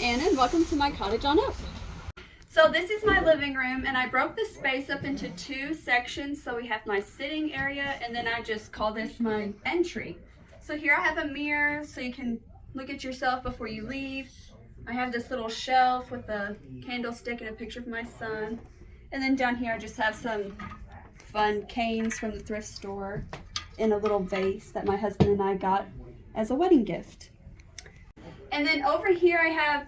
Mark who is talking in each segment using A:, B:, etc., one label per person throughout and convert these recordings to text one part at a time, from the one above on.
A: Anna and welcome to my cottage on up. So this is my living room and I broke the space up into two sections. So we have my sitting area and then I just call this my entry. So here I have a mirror so you can look at yourself before you leave. I have this little shelf with a candlestick and a picture of my son. And then down here I just have some fun canes from the thrift store in a little vase that my husband and I got as a wedding gift. And then over here I have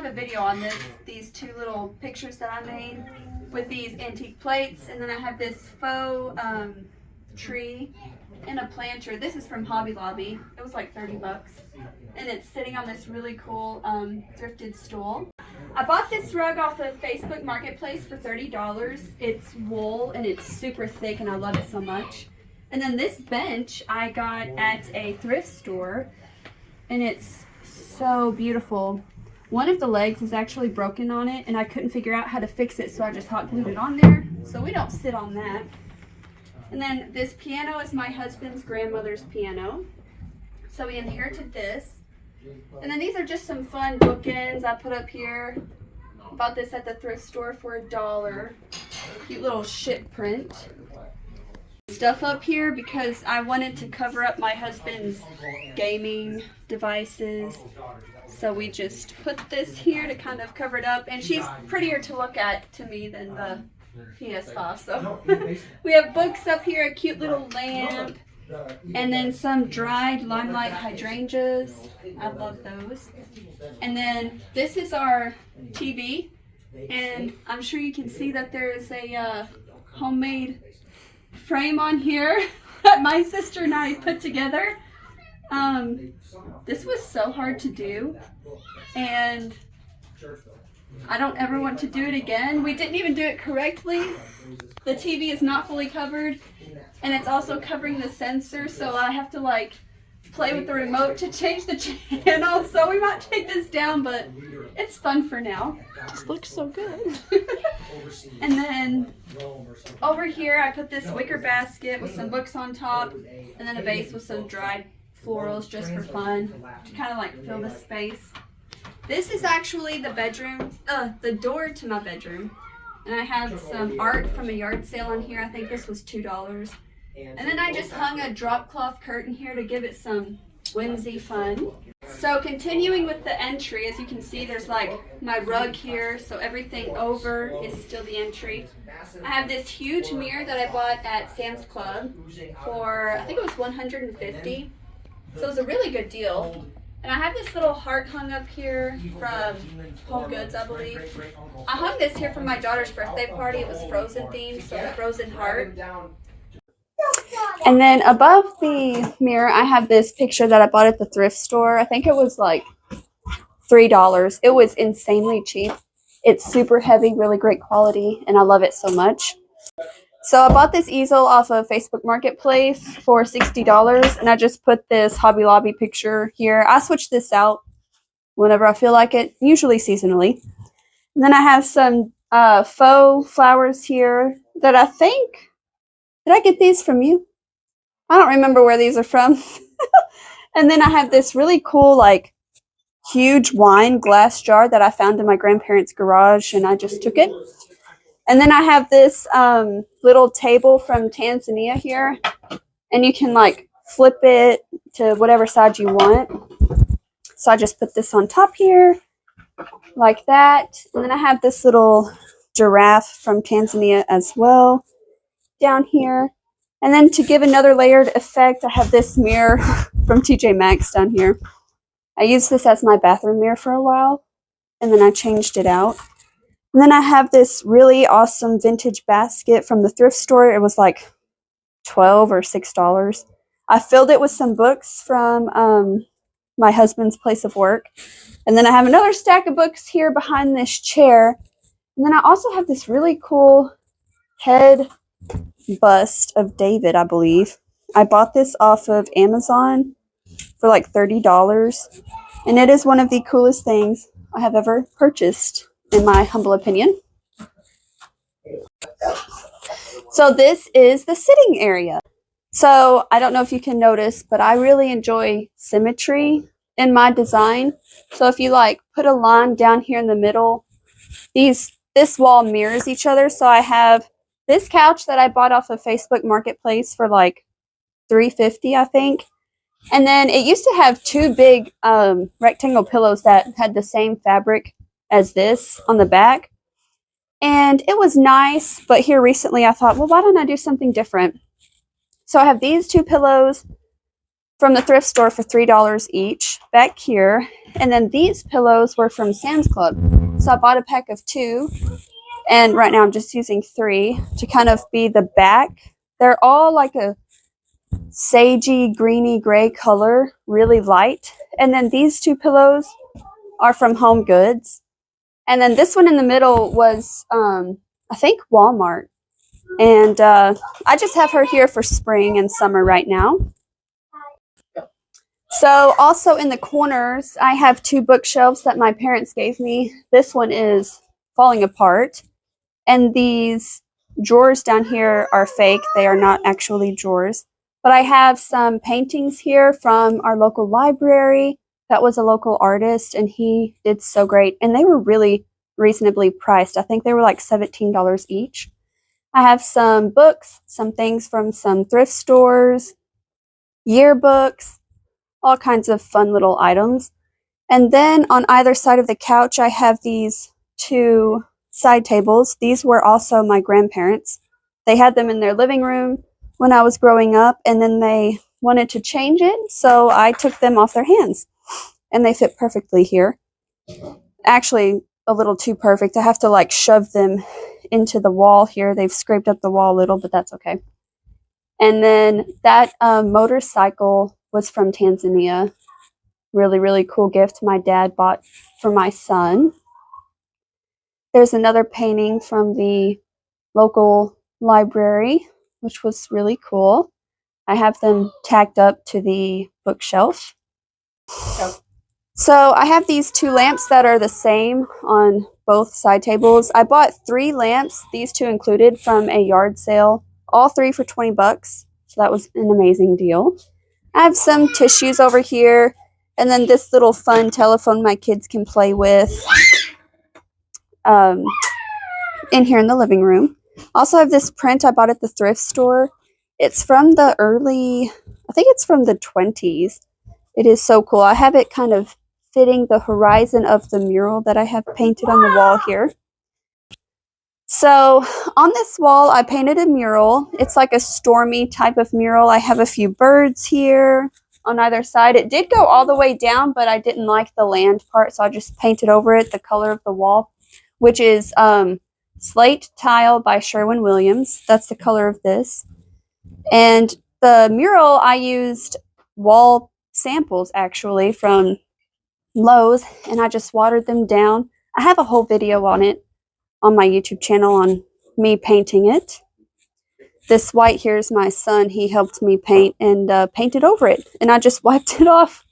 A: a video on these two little pictures that I made with these antique plates, and then I have this faux tree and a planter. This is from Hobby Lobby. It was like 30 bucks. And it's sitting on this really cool thrifted stool. I bought this rug off of Facebook Marketplace for $30. It's wool and it's super thick and I love it so much. And then this bench I got at a thrift store and it's so beautiful. One of the legs is actually broken on it and I couldn't figure out how to fix it, so I just hot glued it on there so we don't sit on that. And then this piano is my husband's grandmother's piano, so we inherited this. And then these are just some fun bookends I put up here. Bought this at the thrift store for $1. Cute little ship print. Stuff up here because I wanted to cover up my husband's gaming devices, so we just put this here to kind of cover it up, and she's prettier to look at to me than the PS5. So we have books up here, a cute little lamp, and then some dried limelight hydrangeas. I love those. And then this is our TV, and I'm sure you can see that there is a homemade frame on here that my sister and I put together. This was so hard to do and I don't ever want to do it again. We didn't even do it correctly. The TV is not fully covered and it's also covering the sensor, so I have to like play with the remote to change the channel, so we might take this down, but it's fun for now. Just looks so good. And then over here I put this wicker basket with some books on top and then a vase with some dried florals just for fun, to kind of like fill the space. This is actually the bedroom, the door to my bedroom, and I have some art from a yard sale on here. I think this was $2. And then I just hung a drop cloth curtain here to give it some whimsy fun. So continuing with the entry, as you can see, there's like my rug here, so everything over is still the entry. I have this huge mirror that I bought at Sam's Club for, I think it was $150. So it was a really good deal. And I have this little heart hung up here from Home Goods, I believe. I hung this here for my daughter's birthday party. It was Frozen themed, so the Frozen heart. And then above the mirror, I have this picture that I bought at the thrift store. I think it was like $3. It was insanely cheap. It's super heavy, really great quality, and I love it so much. So I bought this easel off of Facebook Marketplace for $60, and I just put this Hobby Lobby picture here. I switch this out whenever I feel like it, usually seasonally. And then I have some faux flowers here that I think, did I get these from you? I don't remember where these are from. And then I have this really cool, like, huge wine glass jar that I found in my grandparents' garage, and I just took it. And then I have this little table from Tanzania here, and you can like flip it to whatever side you want. So I just put this on top here like that. And then I have this little giraffe from Tanzania as well down here. And then to give another layered effect, I have this mirror from TJ Maxx down here. I used this as my bathroom mirror for a while, and then I changed it out. And then I have this really awesome vintage basket from the thrift store. It was like $12 or $6. I filled it with some books from my husband's place of work. And then I have another stack of books here behind this chair. And then I also have this really cool head bust of David, I believe. I bought this off of Amazon for like $30. And it is one of the coolest things I have ever purchased, in my humble opinion. So this is the sitting area. So I don't know if you can notice, but I really enjoy symmetry in my design. So if you like put a line down here in the middle, this wall mirrors each other. So I have this couch that I bought off of Facebook Marketplace for like $3.50, I think. And then it used to have two big rectangle pillows that had the same fabric as this on the back. And it was nice, but here recently I thought, well, why don't I do something different? So I have these two pillows from the thrift store for $3 each back here. And then these pillows were from Sam's Club. So I bought a pack of 2. And right now I'm just using 3 to kind of be the back. They're all like a sagey, greeny, gray color, really light. And then these 2 pillows are from Home Goods. And then this one in the middle was, I think, Walmart. And I just have her here for spring and summer right now. So also in the corners, I have 2 bookshelves that my parents gave me. This one is falling apart. And these drawers down here are fake. They are not actually drawers. But I have some paintings here from our local library. That was a local artist, and he did so great. And they were really reasonably priced. I think they were like $17 each. I have some books, some things from some thrift stores, yearbooks, all kinds of fun little items. And then on either side of the couch, I have these 2 side tables. These were also my grandparents. They had them in their living room when I was growing up, and then they wanted to change it, so I took them off their hands, and they fit perfectly here. Actually, a little too perfect. I have to like shove them into the wall here. They've scraped up the wall a little, but that's okay. And then that motorcycle was from Tanzania. Really, really cool gift my dad bought for my son. There's another painting from the local library, which was really cool. I have them tacked up to the bookshelf. So I have these 2 lamps that are the same on both side tables. I bought 3 lamps, these 2 included, from a yard sale. All 3 for $20. So that was an amazing deal. I have some tissues over here. And then this little fun telephone my kids can play with in here in the living room. Also have this print I bought at the thrift store. It's from the I think it's from the 20s. It is so cool. I have it kind of fitting the horizon of the mural that I have painted on the wall here. So on this wall, I painted a mural. It's like a stormy type of mural. I have a few birds here on either side. It did go all the way down, but I didn't like the land part, so I just painted over it the color of the wall, which is Slate Tile by Sherwin-Williams. That's the color of this. And the mural, I used wall samples, actually, from Lowe's, and I just watered them down. I have a whole video on it on my YouTube channel on me painting it. This white here is my son. He helped me paint and painted over it. And I just wiped it off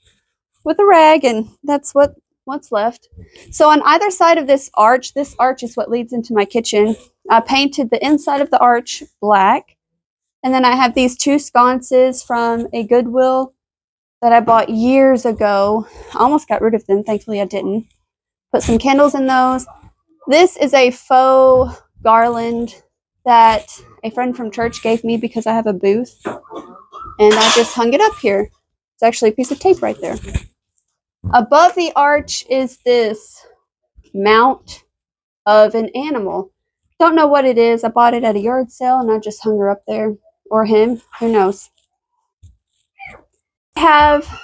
A: with a rag, and that's what's left. So on either side of this arch is what leads into my kitchen. I painted the inside of the arch black. And then I have these 2 sconces from a Goodwill that I bought years ago. I almost got rid of them. Thankfully, I didn't. Put some candles in those. This is a faux garland that a friend from church gave me because I have a booth. And I just hung it up here. It's actually a piece of tape right there. Above the arch is this mount of an animal. Don't know what it is. I bought it at a yard sale and I just hung her up there. Or him. Who knows? I have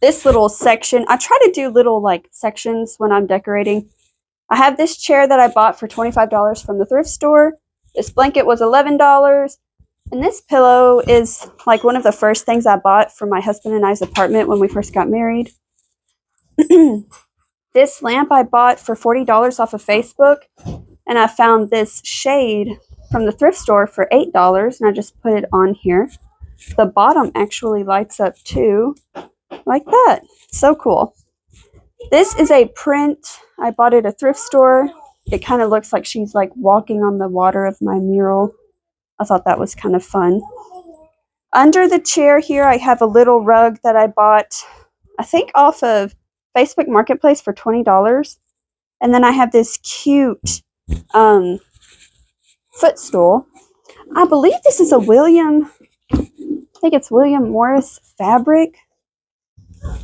A: this little section. I try to do little like sections when I'm decorating. I have this chair that I bought for $25 from the thrift store. This blanket was $11. And this pillow is like one of the first things I bought for my husband and I's apartment when we first got married. This lamp I bought for $40 off of Facebook. And I found this shade from the thrift store for $8, and I just put it on here. The bottom actually lights up too, like that. So cool. This is a print. I bought it at a thrift store. It kind of looks like she's like walking on the water of my mural. I thought that was kind of fun. Under the chair here, I have a little rug that I bought I think off of Facebook Marketplace for $20. And then I have this cute footstool. I believe this is a I think it's William Morris fabric.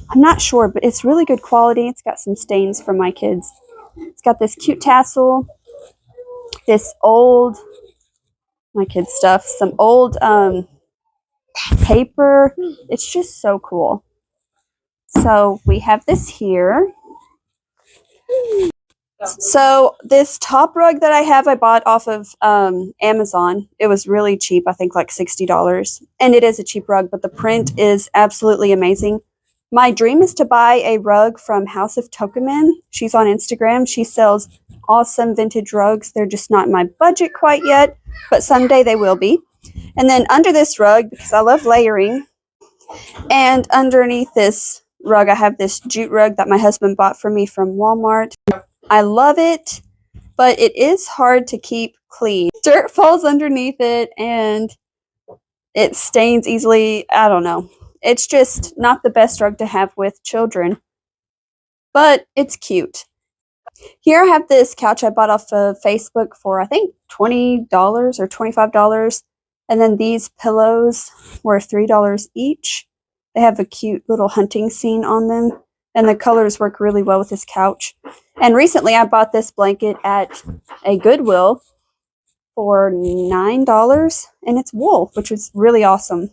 A: I'm not sure, but it's really good quality. It's got some stains from my kids. It's got this cute tassel, this old, my kids' stuff, some old paper. It's just so cool. So we have this here. So this top rug that I have, I bought off of Amazon. It was really cheap, I think like $60. And it is a cheap rug, but the print is absolutely amazing. My dream is to buy a rug from House of Tokumen. She's on Instagram. She sells awesome vintage rugs. They're just not in my budget quite yet, but someday they will be. And then under this rug, because I love layering, and underneath this rug, I have this jute rug that my husband bought for me from Walmart. I love it, but it is hard to keep clean. Dirt falls underneath it and it stains easily. I don't know. It's just not the best rug to have with children, but it's cute. Here I have this couch I bought off of Facebook for I think $20 or $25. And then these pillows were $3 each. They have a cute little hunting scene on them. And the colors work really well with this couch. And recently I bought this blanket at a Goodwill for $9. And it's wool, which was really awesome.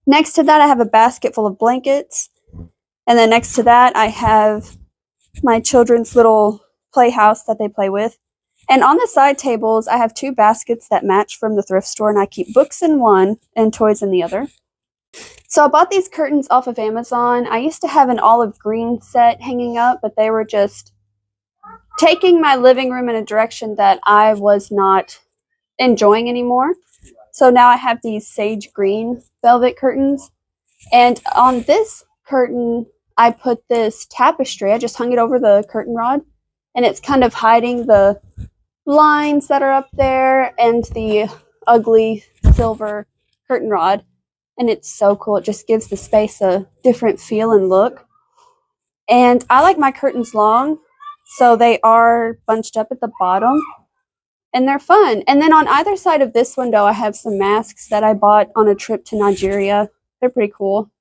A: Next to that, I have a basket full of blankets. And then next to that, I have my children's little playhouse that they play with. And on the side tables, I have 2 baskets that match from the thrift store. And I keep books in one and toys in the other. So I bought these curtains off of Amazon. I used to have an olive green set hanging up, but they were just taking my living room in a direction that I was not enjoying anymore. So now I have these sage green velvet curtains. And on this curtain, I put this tapestry. I just hung it over the curtain rod. And it's kind of hiding the blinds that are up there and the ugly silver curtain rod. And it's so cool. It just gives the space a different feel and look. And I like my curtains long, so they are bunched up at the bottom. And they're fun. And then on either side of this window, I have some masks that I bought on a trip to Nigeria. They're pretty cool.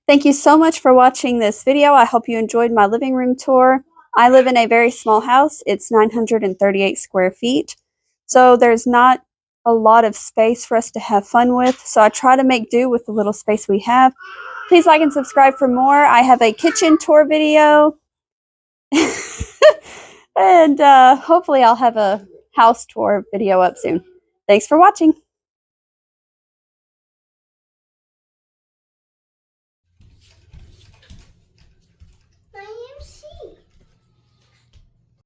A: Thank you so much for watching this video. I hope you enjoyed my living room tour. I live in a very small house. It's 938 square feet. So there's not a lot of space for us to have fun with. So I try to make do with the little space we have. Please like and subscribe for more. I have a kitchen tour video. And hopefully I'll have a house tour video up soon. Thanks for watching.